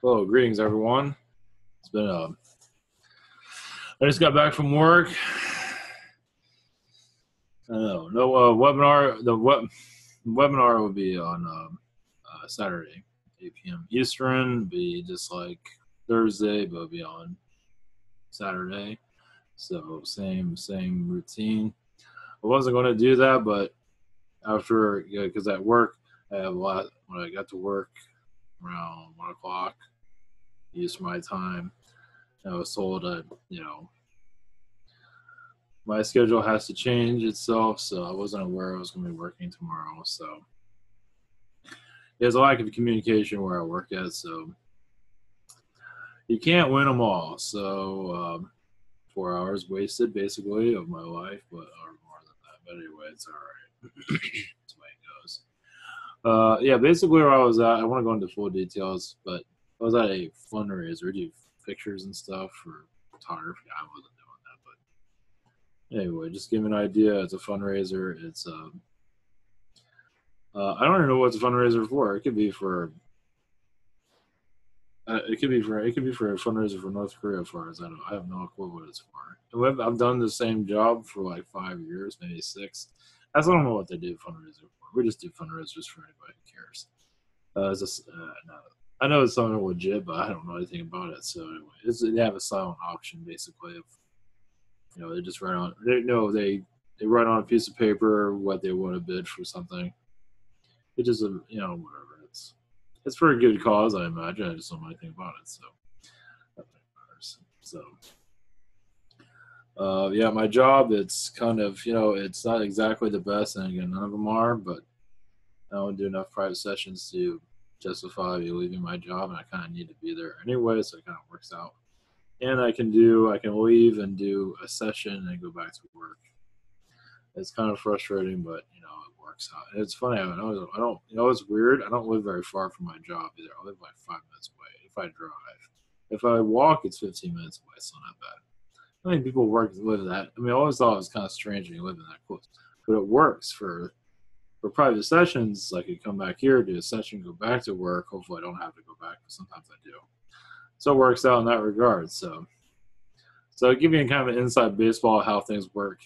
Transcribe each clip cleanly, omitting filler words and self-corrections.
Hello, greetings everyone. It's been I just got back from work. I know, no webinar. The webinar will be on Saturday, 8 p.m. Eastern. Be just like Thursday, but it'll be on Saturday. So same routine. I wasn't going to do that, but after because at work I have a lot. When I got to work around 1 o'clock, used my time. I was told that my schedule has to change itself, so I wasn't aware I was going to be working tomorrow. So there's a lack of communication where I work at, so you can't win them all. So 4 hours wasted basically of my life, or more than that. But anyway, it's all right. That's the way it goes. Yeah, basically where I was at, I want to go into full details, but I was at a fundraiser, do pictures and stuff for photography. I wasn't doing that, but anyway, just give you an idea. It's a fundraiser. It's I don't even know what it's a fundraiser for. It could be for a fundraiser for North Korea. As far as I have no clue what it's for. I've done the same job for like 5 years, maybe 6. I don't know what they do fundraiser for. We just do fundraisers for anybody who cares. No, I know it's something legit, but I don't know anything about it. So anyway, they have a silent auction basically. They just write on. They write on a piece of paper what they want to bid for something. It just whatever. It's for a good cause, I imagine. I just don't know anything about it, so that matters. So yeah, my job, it's kind of it's not exactly the best, and again, none of them are, but I don't do enough private sessions to justify me leaving my job, and I kind of need to be there anyway, so it kind of works out. And I can leave and do a session and go back to work. It's kind of frustrating, but it works out. And it's funny. I don't. It's weird. I don't live very far from my job either. I live like 5 minutes away if I drive. If I walk, it's 15 minutes away. It's not that bad. I mean, people live that. I mean, I always thought it was kind of strange when you live in that close, but it works for private sessions. Like you come back here, do a session, go back to work. Hopefully, I don't have to go back, but sometimes I do. So it works out in that regard. So I'll give you kind of an inside baseball how things work.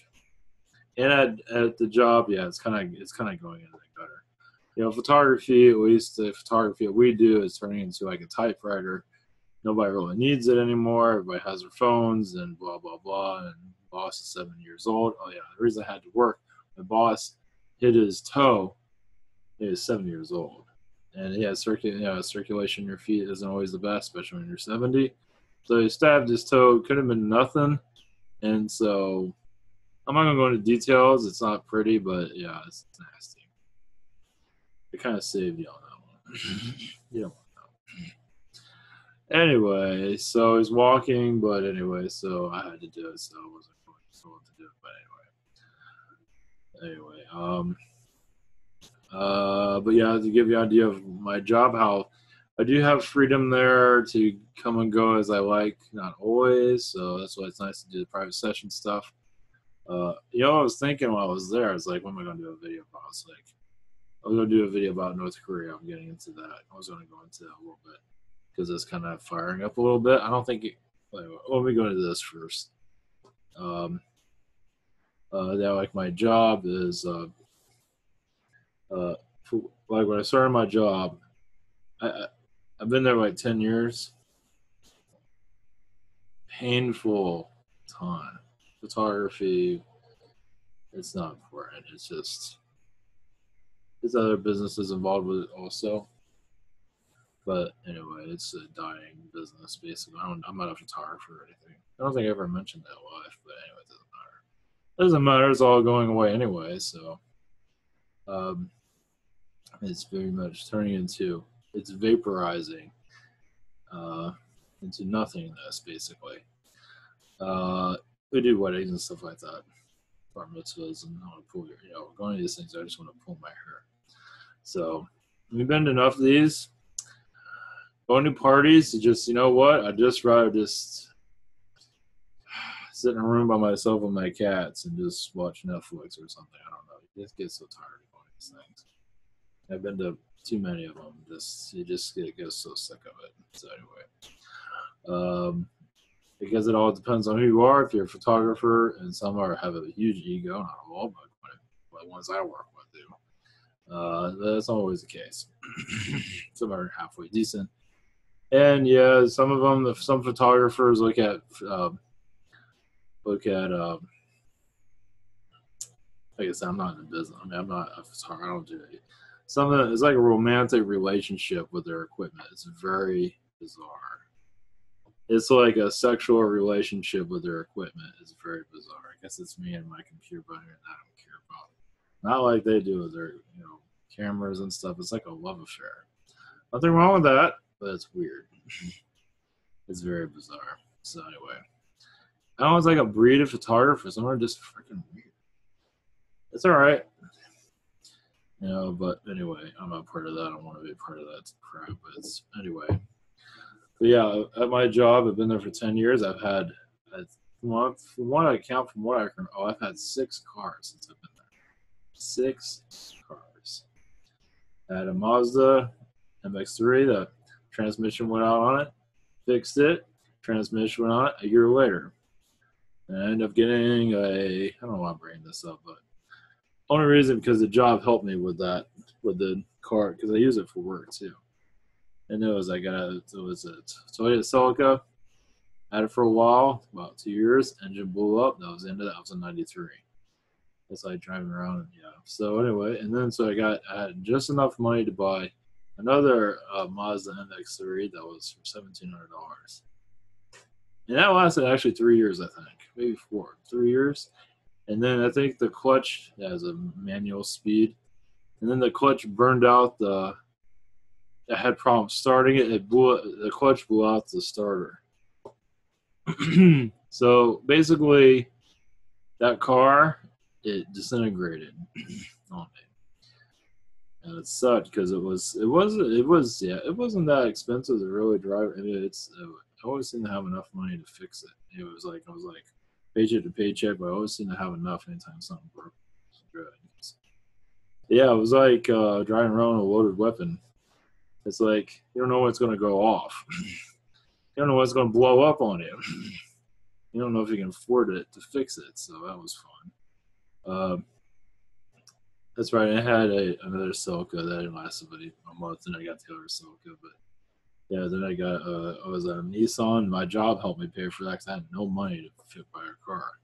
And at the job, yeah, it's kind of going into the gutter. Photography, at least the photography that we do, is turning into like a typewriter. Nobody really needs it anymore. Everybody has their phones and blah blah blah. And boss is 7 years old. Oh yeah, the reason I had to work, my boss hit his toe. He was 7 years old, and yeah, circulation in your feet isn't always the best, especially when you're 70. So he stabbed his toe. Could have been nothing, and so. I'm not going to go into details. It's not pretty, but yeah, it's nasty. It kind of saved you on that one. You don't want to know. Anyway, so he's walking, but anyway, so I had to do it, so I wasn't going to do it, but but yeah, to give you an idea of my job, how I do have freedom there to come and go as I like, not always, so that's why it's nice to do the private session stuff. I was thinking while I was there, I was like, what am I going to do a video about? I was going to do a video about North Korea. I'm getting into that. I was going to go into that a little bit because it's kind of firing up a little bit. I don't think let me go into this first. Like my job is, like when I started my job, I've been there like 10 years. Painful time. Photography, it's not important. It's just there's other businesses involved with it also. But anyway, it's a dying business basically. I'm not a photographer or anything. I don't think I ever mentioned that live, but anyway, it doesn't matter. It doesn't matter. It's all going away anyway. So it's very much turning into it's vaporizing into nothingness basically. We do weddings and stuff like that, bar mitzvahs, and I want to pull going to these things. I just want to pull my hair. So we've been to enough of these. Going to parties, just I'd just rather just sit in a room by myself with my cats and just watch Netflix or something. I don't know. You just get so tired of going to these things. I've been to too many of them. You just get so sick of it. So anyway, because it all depends on who you are. If you're a photographer, and some have a huge ego, not all, but the ones I work with do. That's always the case. Some are halfway decent, and yeah, some of them, some photographers look at like I said, I'm not in the business. I mean, I'm not a photographer. I don't do it. Something it's like a romantic relationship with their equipment. It's very bizarre. It's like a sexual relationship with their equipment. It's very bizarre. I guess it's me and my computer, but I don't care about it. Not like they do with their cameras and stuff. It's like a love affair. Nothing wrong with that, but it's weird. It's very bizarre. So anyway, I don't know, it's like a breed of photographers. Some are just freaking weird. It's all right. But anyway, I'm not part of that. I don't want to be a part of that crap. But anyway. But yeah, at my job, I've been there for 10 years. I've had, from what I count, I've had 6 cars since I've been there. 6 cars. I had a Mazda MX-3. The transmission went out on it. Fixed it. Transmission went on it a year later. And I ended up getting I don't know why I'm bringing this up, but only reason because the job helped me with that, with the car, because I use it for work too. And it was a Toyota Celica. Had it for a while, about 2 years. Engine blew up. That was the end of that. I was in '93. It's like driving around, and yeah. So anyway, and then I had just enough money to buy another Mazda MX-3 that was for $1,700, and that lasted actually 3 years, I think, maybe 4, 3 years. And then I think the clutch has a manual speed, and then the clutch burned out. I had problems starting it. The clutch blew out the starter. So basically, that car, it disintegrated on me, and it sucked because it wasn't that expensive to really drive. I mean, I always seem to have enough money to fix it. I was like paycheck to paycheck, but I always seem to have enough anytime something broke. Yeah, it was like driving around with a loaded weapon. It's like you don't know what's going to go off. You don't know what's going to blow up on you. You don't know if you can afford it to fix it. So that was fun. That's right. I had another Celica that lasted about a month, and I got the other Celica. But yeah, then I was a Nissan. My job helped me pay for that because I had no money to fit by a car.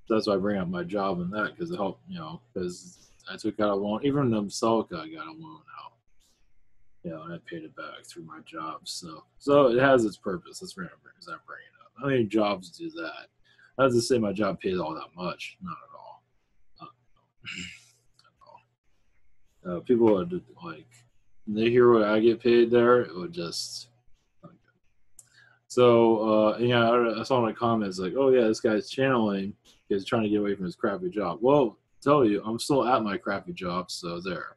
So that's why I bring up my job and that, because it helped, because I took out a loan. Even the Celica, I got a loan out. And I paid it back through my job. So it has its purpose. That's why I bring it up. How many jobs do that? Not to say my job pays all that much. Not at all. People are like, when they hear what I get paid there, it would just. So I saw in the comments like, oh yeah, this guy's channeling. He's trying to get away from his crappy job. Well, tell you, I'm still at my crappy job, so there.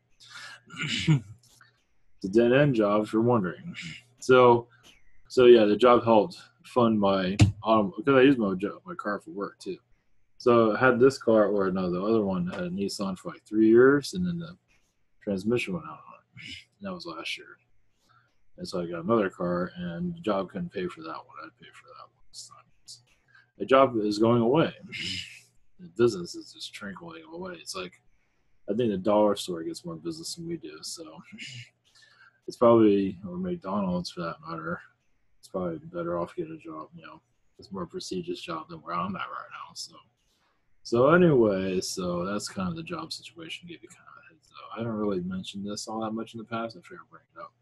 It's a dead end job, if you're wondering. So yeah, the job helped fund my because I use my car for work too. So I had this car, or no, the other one had a Nissan for like 3 years, and then the transmission went out on it. And that was last year. And so I got another car, and the job couldn't pay for that one. I'd pay for that one this time. So the job is going away. The business is just trickling away. It's like, I think the dollar store gets more business than we do. So it's probably, or McDonald's for that matter, it's probably better off getting a job. It's a more prestigious job than where I'm at right now. So anyway, so that's kind of the job situation. Give you kind of a heads up. I don't really mention this all that much in the past. I figured I'd bring it up.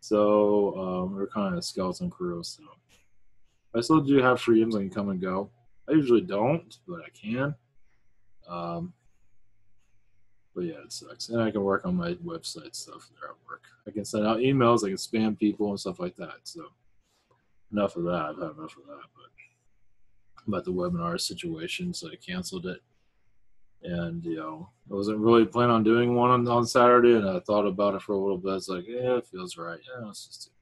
So we're kind of a skeleton crew. So I still do have freedoms. I can come and go. I usually don't, but I can. But yeah, it sucks. And I can work on my website stuff there at work. I can send out emails. I can spam people and stuff like that. So enough of that. I've had enough of that. But about the webinar situation, so I canceled it. And I wasn't really planning on doing one on Saturday, and I thought about it for a little bit. It's like, yeah, it feels right. Yeah, let's just do it.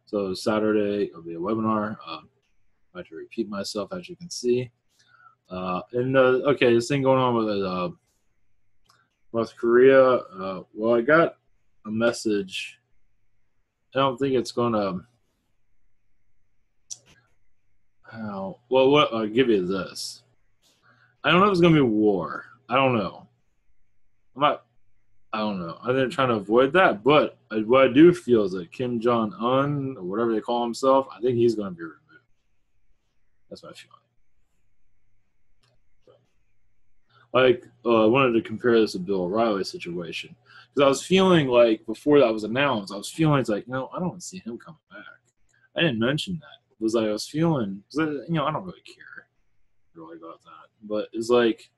So Saturday it'll be a webinar. I have to repeat myself, as you can see. Okay, this thing going on with North Korea. Well, I got a message. I don't think it's gonna. Well, what I'll give you this. I don't know if it's gonna be war. I don't know. I'm not. I don't know. I think trying to avoid that, but what I do feel is that Kim Jong Un or whatever they call himself, I think he's going to be removed. That's what I feel like. I wanted to compare this to Bill O'Reilly's situation because I was feeling like before that was announced, I was feeling it's like, I don't see him coming back. I didn't mention that. It was like I was feeling, I don't really care really about that, but it's like,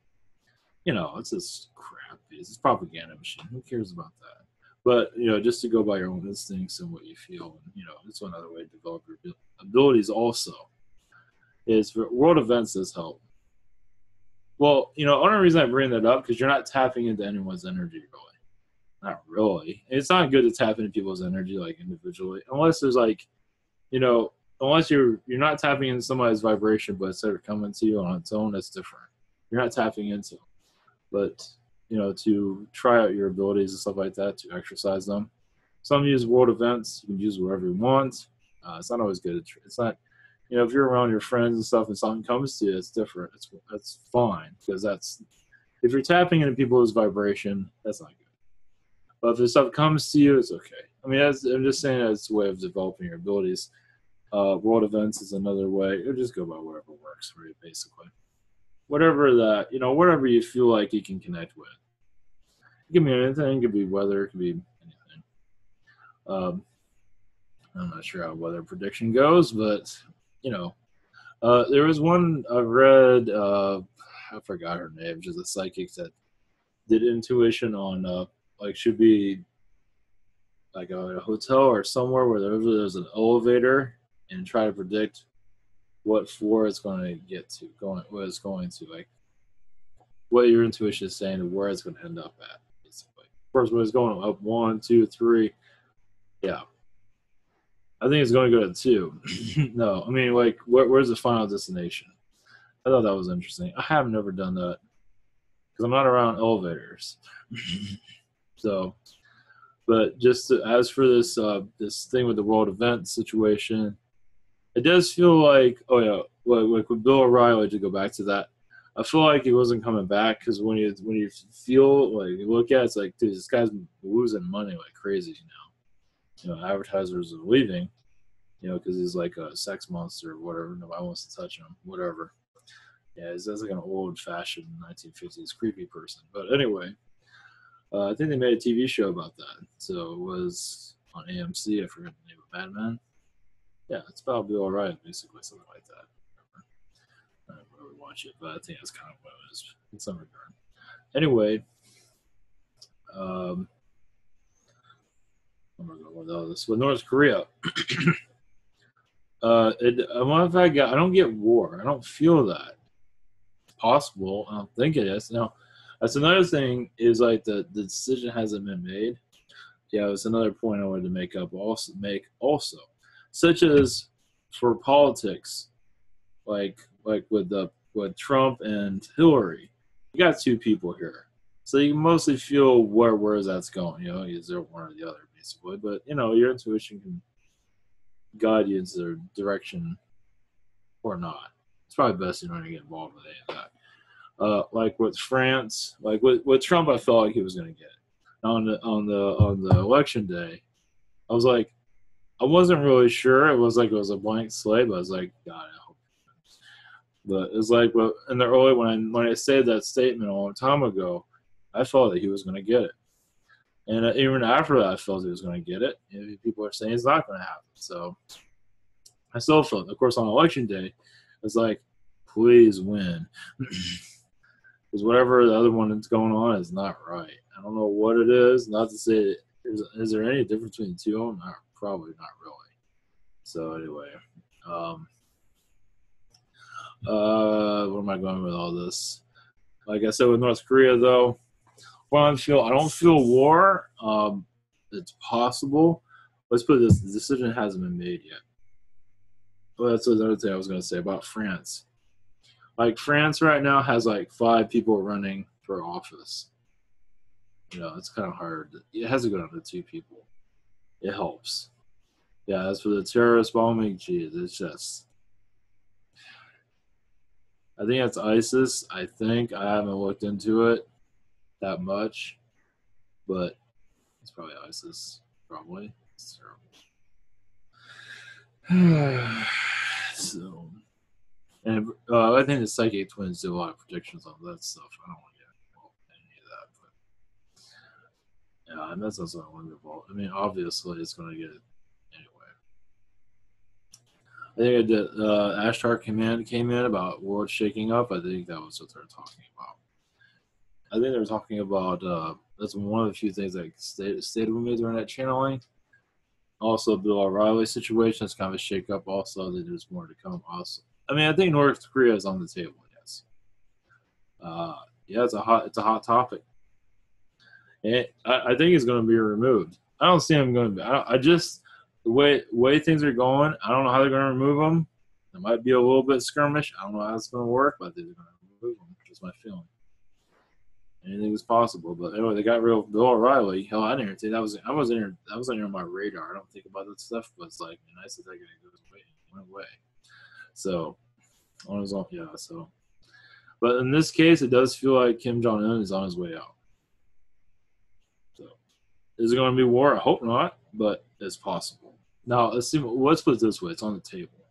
it's this crap. It's propaganda machine. Who cares about that? But just to go by your own instincts and what you feel, and it's another way to develop your abilities. Also, is for world events does help. Well, only reason I bring that up because you're not tapping into anyone's energy, really. Not really. It's not good to tap into people's energy like individually, unless there's like, unless you're not tapping into somebody's vibration, but instead of coming to you on its own, that's different. You're not tapping into. But to try out your abilities and stuff like that, to exercise them. Some use world events. You can use whatever you want. It's not always good. It's not, if you're around your friends and stuff and something comes to you, it's different. That's fine because if you're tapping into people's vibration, that's not good. But if this stuff comes to you, it's okay. I mean, I'm just saying it's a way of developing your abilities. World events is another way. It'll just go by whatever works for you, basically. Whatever whatever you feel like you can connect with. It can be anything. It could be weather. It could be anything. I'm not sure how weather prediction goes, but there was one I read. I forgot her name. She's a psychic that did intuition on should be like a hotel or somewhere where there's an elevator and try to predict what floor it's going to get to, what it's going to, like what your intuition is saying and where it's going to end up at, basically. Of course, when it's going up 1, 2, 3, yeah. I think it's going to go to 2. No, I mean, like, where's the final destination? I thought that was interesting. I have never done that because I'm not around elevators. So, but just as for this thing with the world event situation, it does feel like, like with Bill O'Reilly, to go back to that, I feel like he wasn't coming back because when you feel like you look at it, it's like, dude, this guy's losing money like crazy now. Advertisers are leaving, because he's like a sex monster or whatever. Nobody wants to touch him, whatever. Yeah, he's like an old-fashioned 1950s creepy person. But anyway, I think they made a TV show about that. So it was on AMC. I forget the name of Batman. Yeah, it's about Bill O'Reilly, basically, something like that. I don't really watch it, but I think that's kind of what it is in some regard. Anyway, I'm gonna go with all this. With North Korea, I don't get war. I don't feel that. It's possible. I don't think it is. Now, that's another thing. Is like the decision hasn't been made. Yeah, it's another point I wanted to make also, such as for politics, like with Trump and Hillary, you got 2 people here, so you mostly feel where that's going. Is there one or the other, basically? But your intuition can guide you into their direction or not. It's probably best you don't get involved with any of that. Like with France, like with Trump, I felt like he was going to get it. On the election day, I was like, I wasn't really sure. It was a blank slate, but I was like, God, I hope. But it's like, in the early when I said that statement a long time ago, I felt that he was going to get it, and even after that, I felt he was going to get it. People are saying it's not going to happen, so I still felt. Of course, on election day, it's like, please win, because whatever the other one that's going on is not right. I don't know what it is. Not to say, is there any difference between the 2 of them? Probably not really. So anyway, where am I going with all this? Like I said with North Korea, though, I don't feel war. It's possible. Let's put this: the decision hasn't been made yet. Well, that's another thing I was going to say about France. Like France right now has like 5 people running for office. it's kind of hard. It has to go down to 2 people. It helps. Yeah, as for the terrorist bombing, geez, it's just. I think that's ISIS. I think I haven't looked into it that much, but it's probably ISIS. Probably. It's terrible. So, and I think the Psychic Twins do a lot of predictions on that stuff. I don't want to get involved in any of that, but yeah, and that's also I want to get involved. I mean, obviously, it's going to get it anyway. I think I did. Ashtar Command came in about world shaking up. I think that was what they're talking about. I think they were talking about that's one of the few things that stayed with me during that channeling. Also, Bill O'Reilly situation is kind of a shake up. Also, that there's more to come. Also, I mean, I think North Korea is on the table. Yes. Yeah, it's a hot topic. And I think it's going to be removed. I don't see him going to be. I just the way things are going. I don't know how they're going to remove them. It might be a little bit skirmish. I don't know how it's going to work, but I think they're going to remove them. Just my feeling. Anything is possible, but anyway, they got rid of Bill O'Reilly. Hell, I didn't think that was. I wasn't on my radar. I don't think about that stuff, but it's like nice that guy goes away. He went away. So on his own, yeah. So, but in this case, it does feel like Kim Jong Un is on his way out. So, is it going to be war? I hope not, but it's possible. Now let's see. Let's put it this way: it's on the table.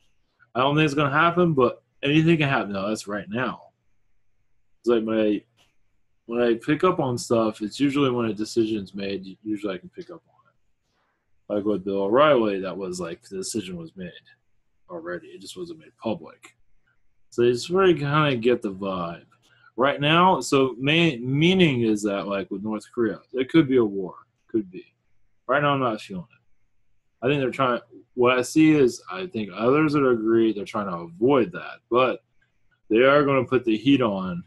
I don't think it's going to happen, but anything can happen. No, that's right now. It's like when I pick up on stuff, it's usually when a decision's made. Usually I can pick up on it. Like with Bill O'Reilly, that was like the decision was made already. It just wasn't made public. So you just really kind of get the vibe. Right now, so meaning is that like with North Korea, there could be a war. Could be. Right now, I'm not feeling it. I think they're trying. What I see is I think others that agree they're trying to avoid that. But they are going to put the heat on.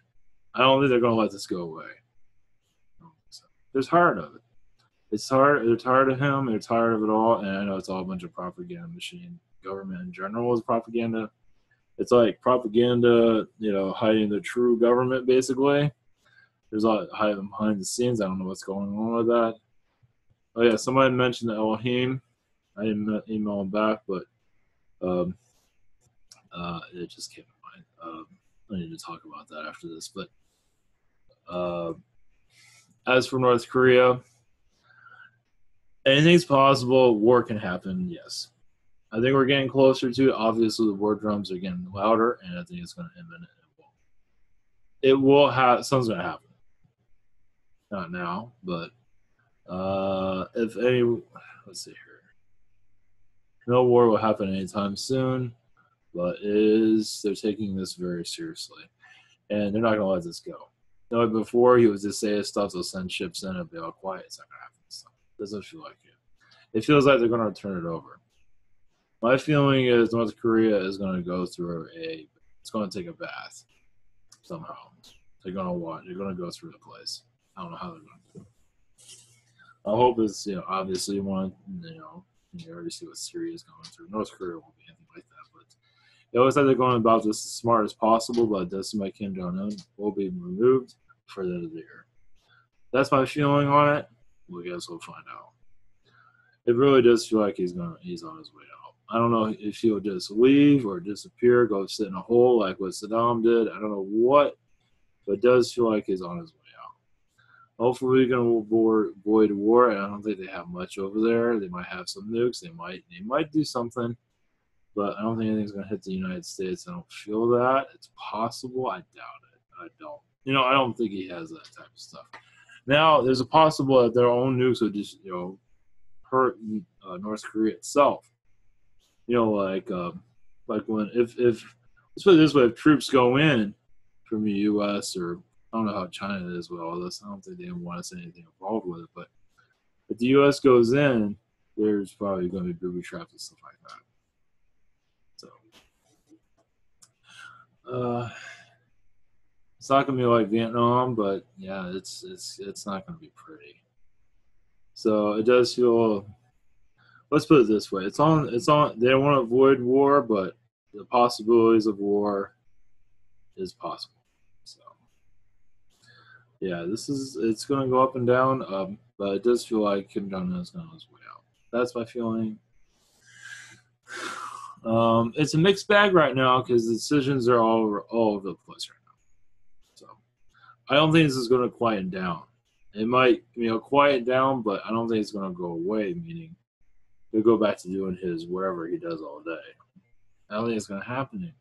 I don't think they're going to let this go away. They're tired of it. It's hard. They're tired of him. They're tired of it all. And I know it's all a bunch of propaganda machine. Government in general is propaganda. It's like propaganda, hiding the true government, basically. There's a lot hiding behind the scenes. I don't know what's going on with that. Oh, yeah, somebody mentioned the Elohim. I didn't email him back, but it just came to mind. I need to talk about that after this. But as for North Korea, anything's possible. War can happen, yes. I think we're getting closer to it. Obviously, the war drums are getting louder, and I think it's going to imminent. It will have. Something's going to happen. Not now, but if any, let's see here. No war will happen anytime soon, but they're taking this very seriously, and they're not going to let this go. Before he was just saying stuff, they'll send ships in and be all quiet. It's not going to happen. So it doesn't feel like it. It feels like they're going to turn it over. My feeling is North Korea is going to go through it's going to take a bath somehow. They're going to watch. They're going to go through the place. I don't know how they're going to do it. I hope it's, obviously you already see what Syria is going through. North Korea won't be anything like that, but they always say they're going about this as smart as possible, but it does seem like Kim Jong-un will be removed for the end of the year. That's my feeling on it. Well, I guess we'll find out. It really does feel like he's on his way out. I don't know if he'll just leave or disappear, go sit in a hole like what Saddam did. I don't know what, but it does feel like he's on his way out. Hopefully we can avoid war. I don't think they have much over there. They might have some nukes. They might do something, but I don't think anything's going to hit the United States. I don't feel that. It's possible. I doubt it. I don't. I don't think he has that type of stuff. Now, there's a possible that their own nukes would just, hurt North Korea itself. Like when if let's put it this way, if troops go in from the U.S. or I don't know how China is with all this. I don't think they want us anything involved with it. But if the U.S. goes in, there's probably going to be booby traps and stuff like that. So it's not going to be like Vietnam, but yeah, it's not going to be pretty. So it does feel. Let's put it this way: it's on. They don't want to avoid war, but the possibilities of war is possible. So Yeah, it's going to go up and down, but it does feel like Kim Jong Un is going on his way out. That's my feeling. It's a mixed bag right now because the decisions are all over the place right now. So I don't think this is going to quieten down. It might, quiet down, but I don't think it's going to go away. Meaning, he'll go back to doing his whatever he does all day. I don't think it's going to happen anymore.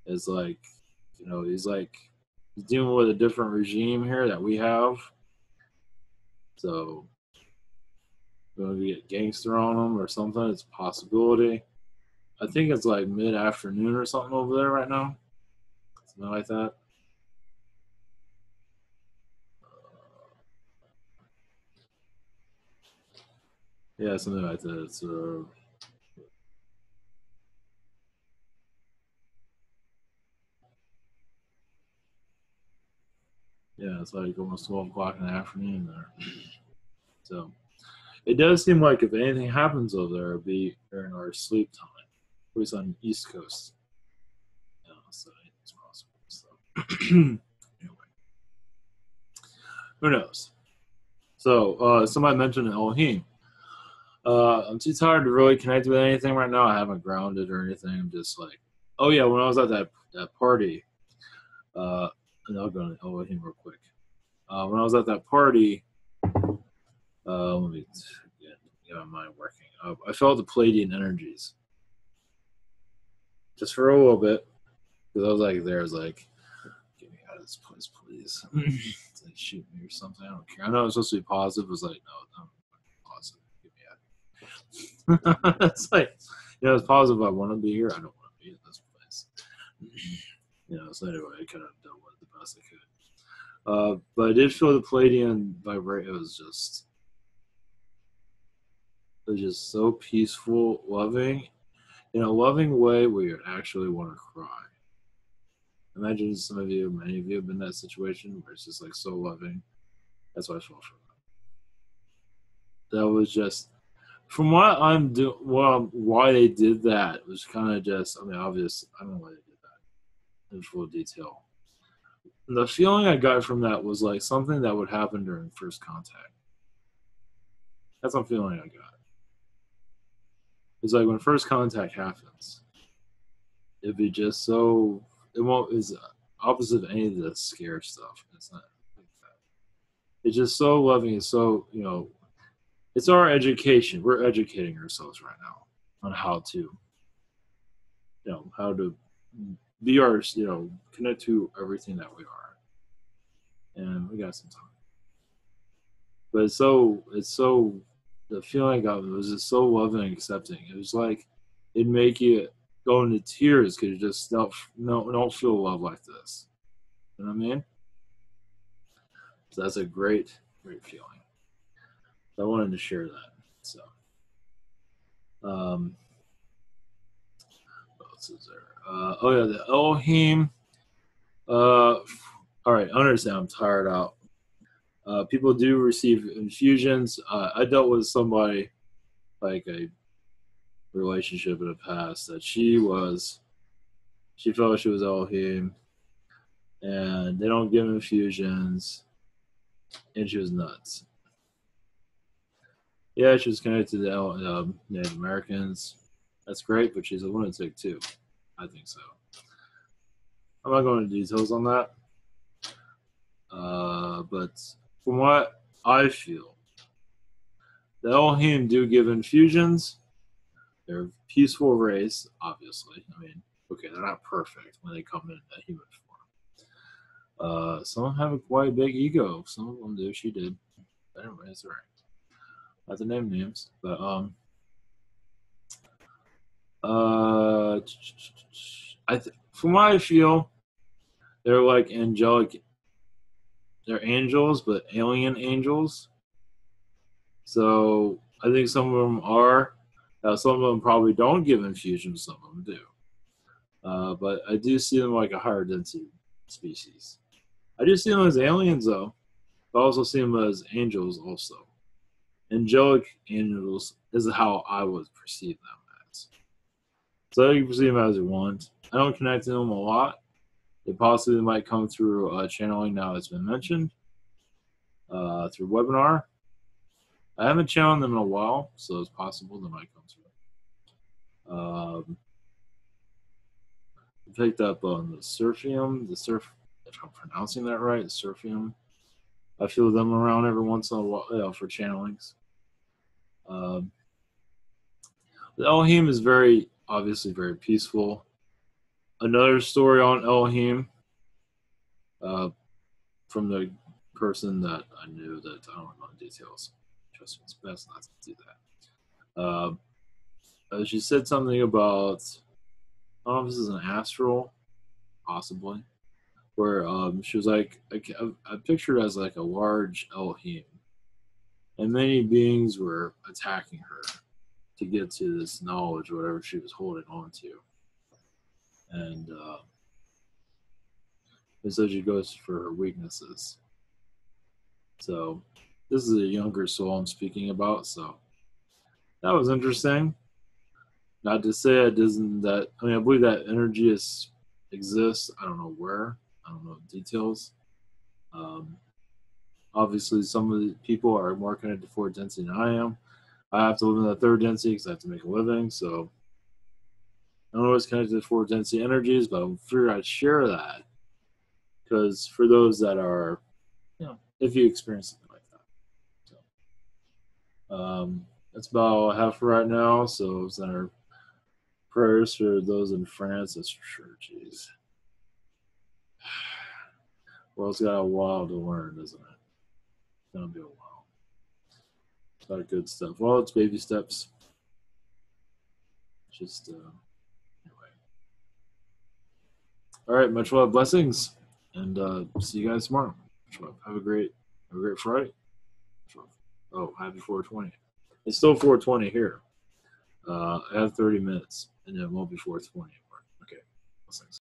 It's like, he's dealing with a different regime here that we have. So going to get gangster on him or something. It's a possibility. I think it's like mid-afternoon or something over there right now. Something like that. Yeah, something like that. So yeah, it's like almost 12 o'clock in the afternoon there. So it does seem like if anything happens over there, it'll be during our sleep time, at least on the East Coast. So it's possible. So anyway, who knows? So somebody mentioned Elohim. I'm too tired to really connect with anything right now. I haven't grounded or anything. I'm just like, oh yeah, when I was at that party, and I'll go to Elohim real quick. When I was at that party, let me get my mind working. I felt the Palladian energies just for a little bit because I was like, there's like, get me out of this place, please. Like, shoot me or something. I don't care. I know it's supposed to be positive. It was like, no, I'm positive. Get me out. It's like, it's positive. I want to be here. I don't want to be in this place. So anyway, I kind of dealt with it the best I could. But I did feel the Palladian vibrate. It was just so peaceful, loving, in a loving way where you actually want to cry. Imagine many of you have been in that situation where it's just like so loving. That's what I felt from that. That was just, from what I'm doing, why they did that was kind of just, obvious. I don't know why they did that in full detail. And the feeling I got from that was like something that would happen during first contact. That's the feeling I got. It's like when first contact happens, it'd be just so, it won't, is opposite of any of the scare stuff. It's not like that. It's just so loving. It's so, it's our education. We're educating ourselves right now on how to, how to be our, connect to everything that we are. And we got some time. But it's so, the feeling I got was just so loving and accepting. It was like, it'd make you go into tears because you just don't feel love like this. You know what I mean? So that's a great, great feeling. So I wanted to share that. So, um, what else is there? Oh yeah, the Elohim. All right, I understand. I'm tired out. People do receive infusions. I dealt with somebody like a relationship in the past that she felt she was Elohim, and they don't give infusions, and she was nuts. Yeah, she was connected to the Native Americans. That's great, but she's a lunatic too. I think so. I'm not going into details on that. But from what I feel, the Elohim do give infusions. They're a peaceful race, obviously. Okay, they're not perfect when they come in a human form. Some have a quite big ego. Some of them do. She did. But anyway, it's all right. Not to name names, but from what I feel, they're like angelic. They're angels, but alien angels. So I think some of them are. Some of them probably don't give infusions. Some of them do. But I do see them like a higher density species. I do see them as aliens, though. I also see them as angels, also. Angelic angels is how I would perceive them as. So you can perceive them as you want. I don't connect to them a lot. It possibly might come through channeling now it's been mentioned, through webinar. I haven't channeled them in a while, so it's possible they might come through. Picked up on the Surfium, if I'm pronouncing that right, Surfium. I feel them around every once in a while, for channelings. The Elohim is obviously very peaceful. Another story on Elohim, from the person that I knew that I don't know the details. Trust me, it's best not to do that. She said something about, I don't know if this is an astral, possibly, where she was like, I pictured it as like a large Elohim, and many beings were attacking her to get to this knowledge or whatever she was holding on to. And so she goes for her weaknesses. So this is a younger soul I'm speaking about, so that was interesting. Not to say it isn't that, I mean, I believe that energy exists. I don't know where. I don't know the details. Obviously, some of the people are more connected to fourth density than I am. I have to live in the third density because I have to make a living. So I don't know what's connected to fourth density energies, but I figured I'd share that because for those that are, if you experience something like that. So that's about all I have for right now. So it's our prayers for those in France. That's for sure. Jeez. World's got a while to learn, isn't it? It's gonna be a while. It's a lot of good stuff. Well, it's baby steps. Just anyway. All right, much love, blessings, and see you guys tomorrow. Have a great Friday. Oh, happy 420. It's still 420 here. I have 30 minutes, and it won't be 420 anymore. Okay, blessings.